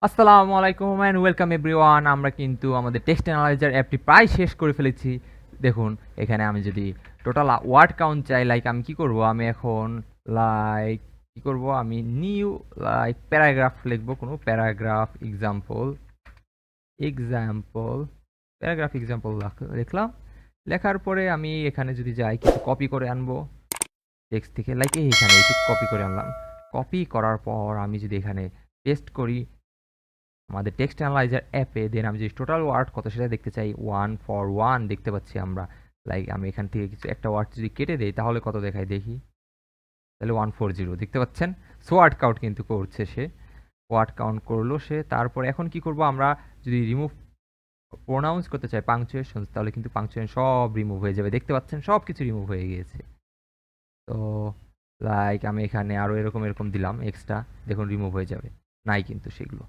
আসসালামু আলাইকুম and welcome everyone. আমরা কিন্তু আমাদের টেক্সট অ্যানালাইজার অ্যাপটি প্রায় শেষ করে ফেলেছি। দেখুন এখানে আমি যদি টোটাল ওয়ার্ড কাউন্ট চাই, লাইক আমি কি করব, আমি এখন লাইক কি করব, আমি নিউ লাইক প্যারাগ্রাফ লিখবো, কোনো paragraph example example paragraph example লিখলাম। লেখার পরে আমি এখানে যদি যাই কিছু কপি করে আনবো টেক্সট থেকে, লাইক এইখানে একটু কপি করে আনলাম। কপি করার পর আমি যদি এখানে পেস্ট করি আমাদের টেক্সট অ্যানালাইজার অ্যাপে, দেন আমি যদি টোটাল ওয়ার্ড কত সেটা দেখতে চাই, 141 দেখতে পাচ্ছি আমরা। লাইক আমি এখান থেকে কিছু একটা ওয়ার্ড যদি কেটে দেই তাহলে কত দেখায় দেখি, তাহলে 140 দেখতে পাচ্ছেন। সো ওয়ার্ড কাউন্ট কিন্তু করছে সে, ওয়ার্ড কাউন্ট করলো সে। তারপর এখন কি করব, আমরা যদি রিমুভ প্রোনাউন্স করতে চাই পাংচুয়েশন, তাহলে কিন্তু পাংচুয়েশন সব রিমুভ হয়ে যাবে, দেখতে পাচ্ছেন সব কিছু রিমুভ হয়ে গিয়েছে। তো লাইক আমি এখানে আরও এরকম এরকম দিলাম এক্সট্রা, দেখুন রিমুভ হয়ে যাবে, নাই কিন্তু সেগুলো।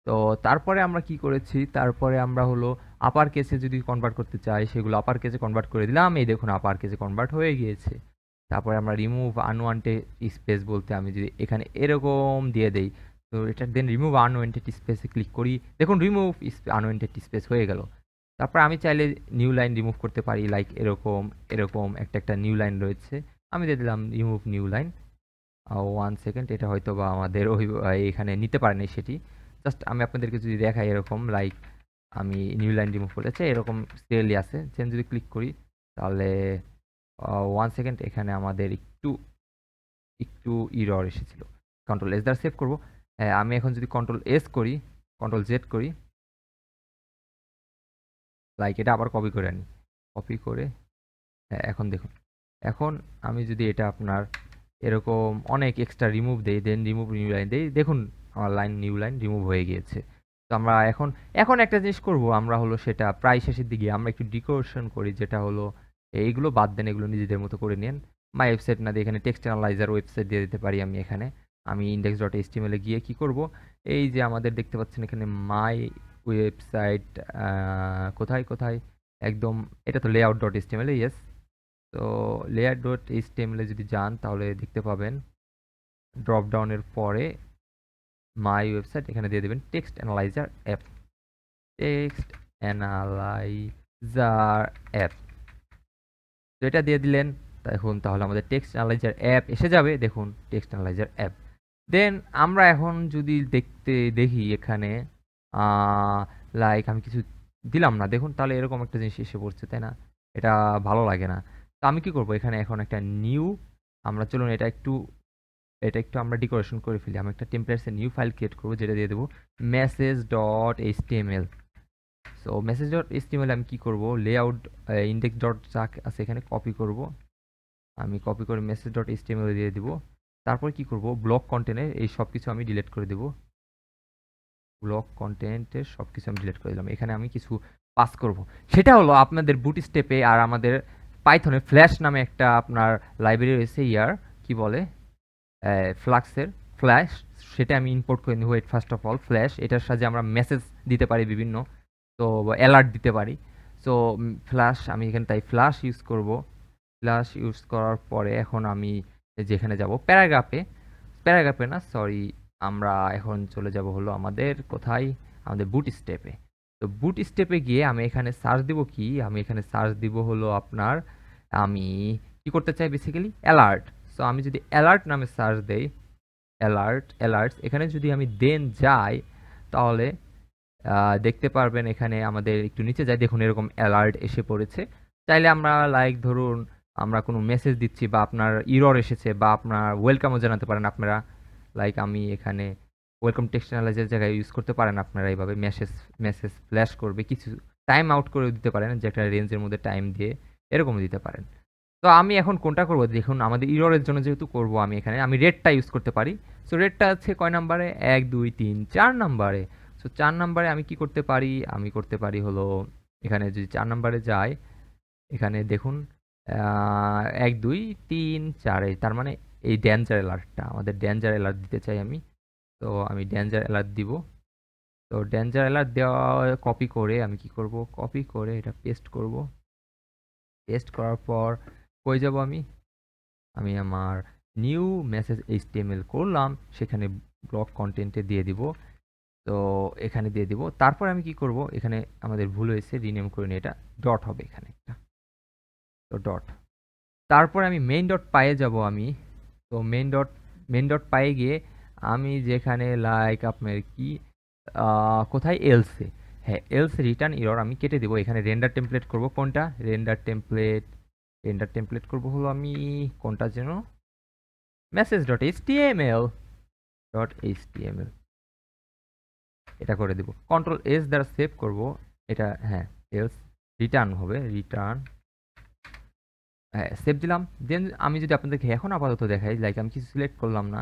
তো তারপরে আমরা কি করেছি, তারপরে আমরা হলো আপার কেসে যদি কনভার্ট করতে চাই সেগুলো আপার কেসে কনভার্ট করে দিলাম, এই দেখুন আপার কেসে কনভার্ট হয়ে গিয়েছে। তারপরে আমরা রিমুভ আনওয়ান্টেড স্পেস বলতে আমি যদি এখানে এরকম দিয়ে দেই, তো এটা দেন রিমুভ আনওয়ান্টেড স্পেসে ক্লিক করি, দেখুন রিমুভ আনওয়ান্টেড স্পেস হয়ে গেল। তারপর আমি চাইলে নিউ লাইন রিমুভ করতে পারি, লাইক এরকম এরকম একটা একটা নিউ লাইন রয়েছে, আমি দিয়ে দিলাম রিমুভ নিউ লাইন। 1 সেকেন্ড, এটা হয়তো বা আমাদের ওই এখানে নিতে পারেনি সেটি। জাস্ট আমি আপনাদেরকে যদি দেখাই এরকম, লাইক আমি নিউ লাইন রিমুভ করতে চাই, এরকম সিরিয়ালি আছে, চেঞ্জ যদি ক্লিক করি তাহলে 1 সেকেন্ড, এখানে আমাদের একটু একটু ইরর এসেছিল। কন্ট্রোল এস দ্বারা সেভ করবো। হ্যাঁ, আমি এখন যদি কন্ট্রোল এস করি, কন্ট্রোল জেড করি, লাইক এটা আবার কপি করে আনি, কপি করে, হ্যাঁ এখন দেখুন, এখন আমি যদি এটা আপনার এরকম অনেক এক্সট্রা রিমুভ দেই, দেন রিমুভ নিউ লাইন দেই, দেখুন আমার লাইন নিউ লাইন রিমুভ হয়ে গিয়েছে। তো আমরা এখন এখন একটা জিনিস করব, আমরা হলো সেটা প্রায় শেষের দিকে আমরা একটু ডেকোরেশন করি, যেটা হলো এইগুলো বাদ দেন, এগুলো নিজেদের মতো করে নেন। মাই ওয়েবসাইট না দিয়ে এখানে টেক্সট অ্যানালাইজার ওয়েবসাইট দিয়ে দিতে পারি আমি এখানে। আমি ইন্ডেক্স ডট এইচটিএমএল এ গিয়ে কি করব, এই যে আমাদের দেখতে পাচ্ছেন এখানে মাই ওয়েবসাইট, কোথায় কোথায় একদম, এটা তো লেআউট ডট এইচটিএমএল, ইয়েস। তো লেয়ার ডট এইচটিএমএল এ যদি যান তাহলে দেখতে পাবেন ড্রপ ডাউনের পরে মাই ওয়েবসাইট, এখানে দিয়ে দেবেন text analyser app, text analyser app. তো এটা দিয়ে দিলেন, দেখুন তাহলে আমাদের টেক্সট অ্যানালাইজার অ্যাপ এসে যাবে, দেখুন টেক্সট অ্যানালাইজার অ্যাপ। দেন আমরা এখন যদি দেখি এখানে লাইক আমি কিছু দিলাম না, দেখুন তাহলে এরকম একটা জিনিস এসে পড়ছে, তাই না? এটা ভালো লাগে না। তো আমি কি করব, এখানে এখন একটা নিউ, আমরা চলুন এটা একটু আমরা ডেকোরেশন করে ফেলি। আমি একটা টেমপ্লেটসে নিউ ফাইল ক্রিয়েট করবো, যেটা দিয়ে দেবো message dot HTML. So message dot HTML আমি কি করব, লেআউট ইন্ডেক্স ডট চাক আছে এখানে কপি করব, আমি কপি করে মেসেজ ডট এইচটিএমএল দিয়ে দিব। তারপর কি করব, ব্লক কন্টেন্টের এই সব কিছু আমি ডিলিট করে দেব, ব্লক কন্টেন্টের সব কিছু আমি ডিলিট করে দিলাম। এখানে আমি কিছু পাস করব, সেটা হলো আপনাদের বুটস্ট্র্যাপে আর আমাদের পাইথনে ফ্ল্যাশ নামে একটা আপনার লাইব্রেরি রয়েছে, কি বলে ফ্লাক্সের ফ্ল্যাশ, সেটা আমি ইম্পোর্ট করে নিই। Wait, first of all flash, এটার সাহায্যে আমরা মেসেজ দিতে পারি বিভিন্ন, তো অ্যালার্ট দিতে পারি। সো ফ্ল্যাশ আমি এখানে তাই ফ্ল্যাশ ইউজ করব। ফ্ল্যাশ ইউজ করার পরে এখন আমি যেখানে যাব প্যারাগ্রাফে, প্যারাগ্রাফে না সরি, আমরা এখন চলে যাব হলো আমাদের কোথায়, আমাদের বুট স্টেপে। তো বুট স্টেপে গিয়ে আমি এখানে সার্চ দিব কি, আমি এখানে সার্চ দিব হলো আপনার, আমি কি করতে চাই বেসিক্যালি অ্যালার্ট। সো আমি যদি অ্যালার্ট নামে সার্চ দেই, অ্যালার্টস, এখানে যদি আমি দেন যাই তাহলে দেখতে পারবেন এখানে আমাদের একটু নিচে যাই, দেখুন এরকম অ্যালার্ট এসে পড়েছে। চাইলে আমরা লাইক ধরুন আমরা কোনো মেসেজ দিচ্ছি বা আপনার ইরর এসেছে বা আপনার ওয়েলকামও জানাতে পারেন আপনারা, লাইক আমি এখানে ওয়েলকাম টেক্সট অ্যানালাইজার জায়গায় ইউজ করতে পারেন আপনারা এইভাবে, মেসেজ মেসেজ ফ্ল্যাশ করবে, কিছু টাইম আউট করে দিতে পারেন, যে একটা রেঞ্জের মধ্যে টাইম দিয়ে এরকমও দিতে পারেন। তো আমি এখন কোনটা করব, দেখুন আমাদের ইররের জন্য যেহেতু করব আমি এখানে, আমি রেডটা ইউজ করতে পারি। সো রেডটা আছে কয় নাম্বারে, 1 2 3 4 নাম্বারে। সো 4 নাম্বারে আমি কি করতে পারি, আমি করতে পারি হলো এখানে যদি 4 নাম্বারে যাই, এখানে দেখুন 1 2 3 4, তার মানে এই ডেঞ্জার অ্যালার্টটা, আমাদের ডেঞ্জার অ্যালার্ট দিতে চাই আমি। তো আমি ডেঞ্জার অ্যালার্ট দিব। তো ডেঞ্জার অ্যালার্ট দেওয়া কপি করে আমি কি করব, কপি করে এটা পেস্ট করব। পেস্ট করার পর কই যাব আমি, আমি আমার নিউ মেসেজ এইচটিএমএল করলাম, সেখানে ব্লক কন্টেন্টে দিয়ে দিব। তো এখানে দিয়ে দিব। তারপর আমি কি করব, এখানে আমাদের ভুল হয়েছে, রিনেম করে নিই, এটা ডট হবে এখানে একটা। তো ডট, তারপর আমি মেইন ডট পায়ে যাব আমি। তো মেইন ডট পায়ে গিয়ে আমি যেখানে লাইক আপনার কি কোথায় এলসে, হ্যাঁ এলসে রিটার্ন এরর আমি কেটে দেবো। এখানে রেন্ডার টেমপ্লেট করব কোনটা, রেন্ডার টেমপ্লেট করব হলো আমি কোনটা যেন, মেসেজ ডট এইচটিএমএল, এটা করে দেব। কন্ট্রোল এস দ্বারা সেভ করব এটা, হ্যাঁ এলস রিটার্ন হবে, রিটার্ন, হ্যাঁ সেভ দিলাম। দেন আমি যদি আপনাদেরকে এখন আপাতত দেখাই, লাইক আমি কিছু সিলেক্ট করলাম না,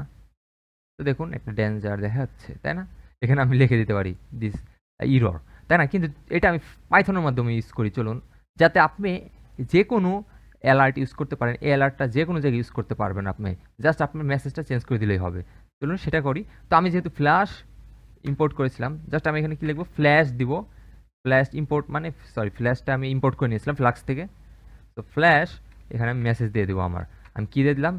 তো দেখুন একটা ডেঞ্জার দেখা যাচ্ছে, তাই না? এখানে আমি লিখে দিতে পারি দিস ইরর, তাই না? কিন্তু এটা আমি পাইথনের মাধ্যমে ইউজ করি, চলুন, যাতে আপনি যে কোনো অ্যালার্ট ইউজ করতে পারেন। এই অ্যালার্টটা যে কোনো জায়গায় ইউজ করতে পারবেন আপনি, জাস্ট আপনার মেসেজটা চেঞ্জ করে দিলেই হবে। চলুন সেটা করি। তো আমি যেহেতু ফ্ল্যাশ ইম্পোর্ট করেছিলাম, জাস্ট আমি এখানে কি লিখবো, ফ্ল্যাশ দিব। ফ্ল্যাশ ইম্পোর্ট মানে, সরি, ফ্ল্যাশটা আমি ইম্পোর্ট করে নিয়েছিলাম ফ্লাক্স থেকে। তো ফ্ল্যাশ, এখানে আমি মেসেজ দিয়ে দেবো আমার, আমি কি দিয়ে দিলাম,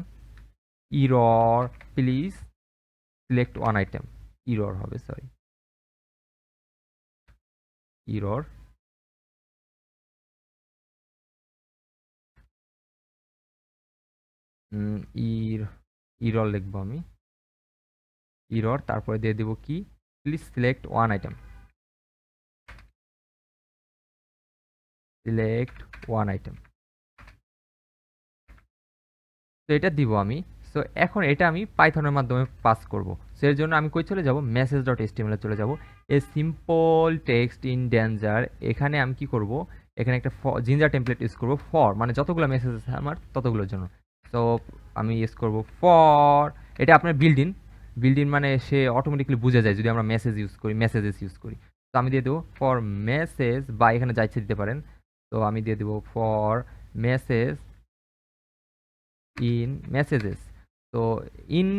error please select one item, error হবে, সরি, ইরর, ইর ইরর লিখবো আমি, ইরর, তারপরে দিয়ে দেবো কি, please select one item, select one item. তো এটা দিব আমি। সো এখন এটা আমি পাইথনের মাধ্যমে পাস করব। সো এর জন্য আমি কই চলে যাব, মেসেজ ডট এইচটিএমএল চলে যাব। A simple text in danger, এখানে আমি কি করব, এখানে একটা জিঞ্জার টেমপ্লেট ইউজ করব ফর, মানে যতগুলো মেসেজ আছে আমার ততগুলোর জন্য। সো আমি ইউজ করব ফর, এটা আপনার বিল্ড ইন মানে সে অটোমেটিক্যালি বুঝে যায় যদি আমরা মেসেজেস ইউজ করি। তো আমি দিয়ে দেবো ফর মেসেজ, বা এখানে যা ইচ্ছে দিতে পারেন। তো আমি দিয়ে দেবো ফর মেসেজ ইন মেসেজেস। তো ইন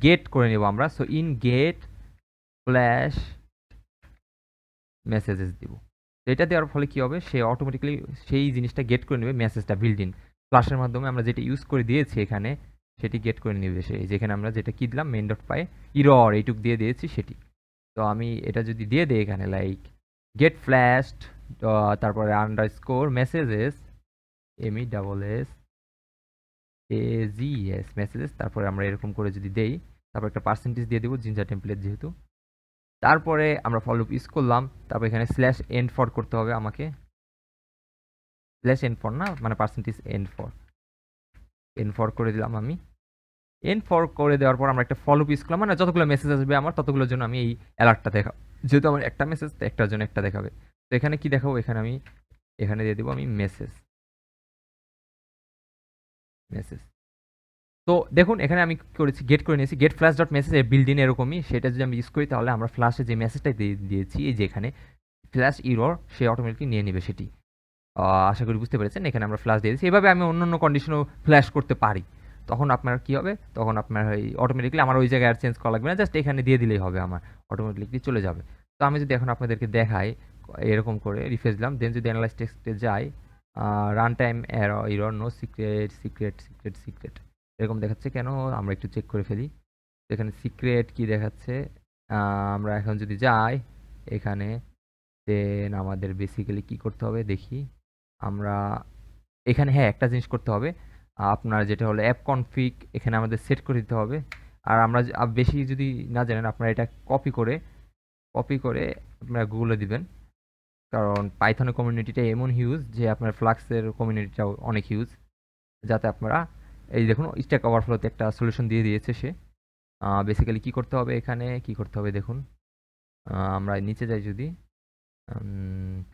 গেট করে নেব আমরা। So in get flash messages দিব। তো এটা দেওয়ার ফলে কি হবে, সে অটোমেটিক্যালি সেই জিনিসটা গেট করে নেবে, মেসেজটা বিল্ড ইন ফ্ল্যাশের মাধ্যমে আমরা যেটা ইউজ করে দিয়েছি এখানে, সেটি গেট করে নেবে সে, যেখানে আমরা যেটা কি দিলাম, মেইন ডট পাই ইরর এইটুক দিয়ে দিয়েছি সেটি। তো আমি এটা যদি দিয়ে দিই এখানে, লাইক গেট ফ্ল্যাশড, তারপরে underscore messages, MESS AGS messages, তারপরে আমরা এরকম করে যদি দেই, তারপর একটা পার্সেন্টেজ দিয়ে দেবো জিঞ্জার টেমপ্লেট যেহেতু। তারপরে আমরা ফর লুপ ইউজ করলাম, তারপর এখানে স্ল্যাশ এন্ড ফর করতে হবে আমাকে, স্ল্যাশ এন্ড ফর না, মানে পার্সেন্টেজ এন্ড ফর করে দিলাম আমি। এন্ড ফর করে দেওয়ার পর আমরা একটা ফর লুপ ইউজ করলাম, মানে যতগুলো মেসেজ আসবে আমার ততগুলোর জন্য আমি এই অ্যালার্টটা দেখাবো, যেহেতু আমার একটা মেসেজ তো একটার জন্য একটা দেখাবে। তো এখানে কি দেখাবো, এখানে দিয়ে দেবো আমি মেসেজ। তো দেখুন এখানে আমি কি করেছি, গেট করে নিয়েছি, get flash dot message build in এরকমই, সেটা যদি আমি ইউজ করি তাহলে আমরা ফ্ল্যাশে যে মেসেজটা দিয়েছি, এই যে এখানে ফ্ল্যাশ ইরর, সে অটোমেটিকলি নিয়ে নেবে সেটি। আশা করি বুঝতে পেরেছেন, এখানে আমরা ফ্ল্যাশ দিয়েছি। এভাবে আমি অন্য কন্ডিশনও ফ্ল্যাশ করতে পারি। তখন আপনার কি হবে, তখন আপনার ওই অটোমেটিকলি আমার ওই জায়গায় আর চেঞ্জ করা লাগবে না, জাস্ট এখানে দিয়ে দিলেই হবে, আমার অটোমেটিকলি চলে যাবে। তো আমি যদি এখন আপনাদেরকে দেখাই এরকম করে রিফ্রেশ দিলাম, দেন যদি অ্যানালাইজ টেক্সটে যাই, run time error, no secret এরকম দেখাচ্ছে কেন, আমরা একটু চেক করে ফেলি। এখানে সিক্রেট কি দেখাচ্ছে, আমরা এখন যদি যাই এখানে, দেন আমাদের বেসিক্যালি কি করতে হবে দেখি আমরা, এখানে হ্যাঁ একটা জিনিস করতে হবে আপনার, যেটা হলো অ্যাপ কনফিগ, এখানে আমাদের সেট করে দিতে হবে। আর আমরা বেশি যদি না জানেন, আপনারা এটা কপি করে আপনারা গুগলে দিবেন, কারণ পাইথনের কমিউনিটিটা এমন হিউজ যে আপনার ফ্লাক্সের কমিউনিটিটাও অনেক হিউজ, যাতে আপনারা, এই দেখুন স্ট্যাক ওভারফ্লোতে একটা সলিউশন দিয়ে দিয়েছে সে। বেসিক্যালি কি করতে হবে, এখানে কি করতে হবে দেখুন, আমরা নিচে যাই যদি,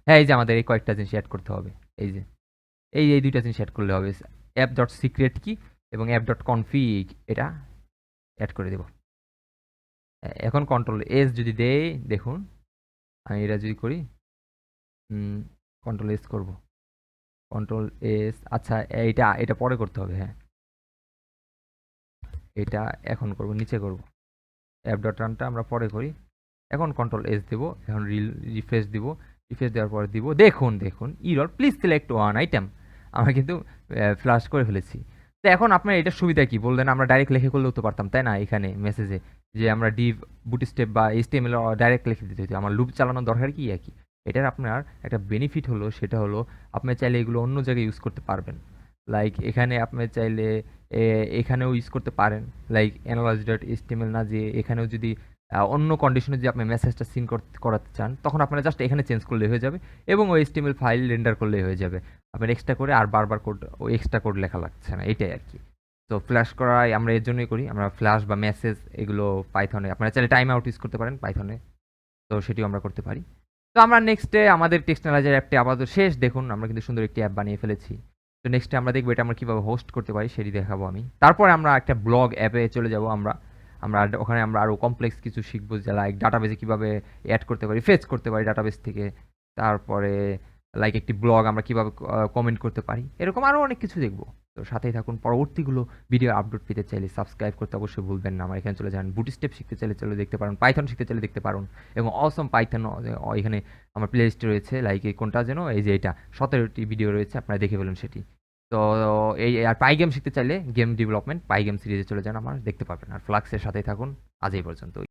হ্যাঁ এই যে আমাদের এই কয়েকটা জিনিস অ্যাড করতে হবে, এই যে এই দুইটা জিনিস অ্যাড করলে হবে, অ্যাপ ডট সিক্রেট কি এবং অ্যাপ ডট কনফিগ, এটা অ্যাড করে দেব। এখন কন্ট্রোল এস যদি দেই, দেখুন আমি এটা যদি করি, কন্ট্রোল এস করব, কন্ট্রোল এস, আচ্ছা এটা পরে করতে হবে, হ্যাঁ এটা এখন করব, নিচে করব, অ্যাপ ডট রানটা আমরা পরে করি। এখন কন্ট্রোল এস দেব, এখন রিফ্রেশ দিব, রিফ্রেশ দেওয়ার পরে দিব, দেখুন error please select one item, আমরা কিন্তু ফ্লাশ করে ফেলেছি। তো এখন আপনার এটার সুবিধা কি বললেন, আমরা ডাইরেক্ট লিখে করলেও তো পারতাম, তাই না? এখানে মেসেজে যে আমরা ডিভ বুটস্ট্র্যাপ বা এইচটিএমএল ডাইরেক্ট লিখে দিতে হতো, আমার লুপ চালানোর দরকার কি একই। এটার আপনার একটা বেনিফিট হলো, সেটা হলো আপনি চাইলে এগুলো অন্য জায়গায় ইউজ করতে পারবেন। লাইক এখানে আপনি চাইলে এখানেও ইউজ করতে পারেন, লাইক অ্যানালাইজ ডট এইচটিএমএল না, যে এখানেও যদি অন্য কন্ডিশনে যদি আপনি মেসেজটা সিন করাতে চান, তখন আপনারা জাস্ট এখানে চেঞ্জ করলেই হয়ে যাবে এবং ওই এইচটিএমএল ফাইল রেন্ডার করলেই হয়ে যাবে। আপনার এক্সট্রা করে আর বারবার কোড, ওই এক্সট্রা কোড লেখা লাগছে না, এটাই আর কি। তো ফ্ল্যাশ করা আমরা এর জন্যই করি, আমরা ফ্ল্যাশ বা মেসেজ এগুলো পাইথনে, আপনারা চাইলে টাইম আউট ইউজ করতে পারেন পাইথনে, তো সেটিও আমরা করতে পারি। তো আমরা নেক্সটে আমাদের টেক্সট অ্যানালাইজার অ্যাপটি আপাতত শেষ। দেখুন আমরা কিন্তু সুন্দর একটি অ্যাপ বানিয়ে ফেলেছি। তো নেক্সটে আমরা দেখবো এটা আমরা কীভাবে হোস্ট করতে পারি সেটি দেখাবো আমি। তারপরে আমরা একটা ব্লগ অ্যাপে চলে যাব আমরা। আমরা ওখানে আমরা আরও কমপ্লেক্স কিছু শিখবো, যে লাইক ডাটাবেসে কীভাবে অ্যাড করতে পারি, ফেচ করতে পারি ডাটাবেস থেকে। তারপরে লাইক একটি ব্লগ আমরা কীভাবে কমেন্ট করতে পারি, এরকম আরও অনেক কিছু দেখবো। তো সাথেই থাকুন। পরবর্তীগুলো ভিডিও আপলোড পেতে চাইলে সাবস্ক্রাইব করতে অবশ্যই ভুলবেন না। আমার এখানে চলে যান, বুটস্ট্র্যাপ শিখতে চাইলে চলে দেখতে পারেন, পাইথন শিখতে চাইলে দেখতে পারেন, এবং অসম পাইথন এখানে আমার প্লে লিস্টে রয়েছে। লাইক এই কোনটা যেন, এই যে এটা 17টি ভিডিও রয়েছে, আপনারা দেখে ফেলুন সেটি। তো এই আর পাই গেম শিখতে চাইলে গেম ডেভেলপমেন্ট পাই গেম সিরিজে চলে যান, আমার দেখতে পাবেন। আর ফ্লাক্সের সাথেই থাকুন। আজ এই পর্যন্ত।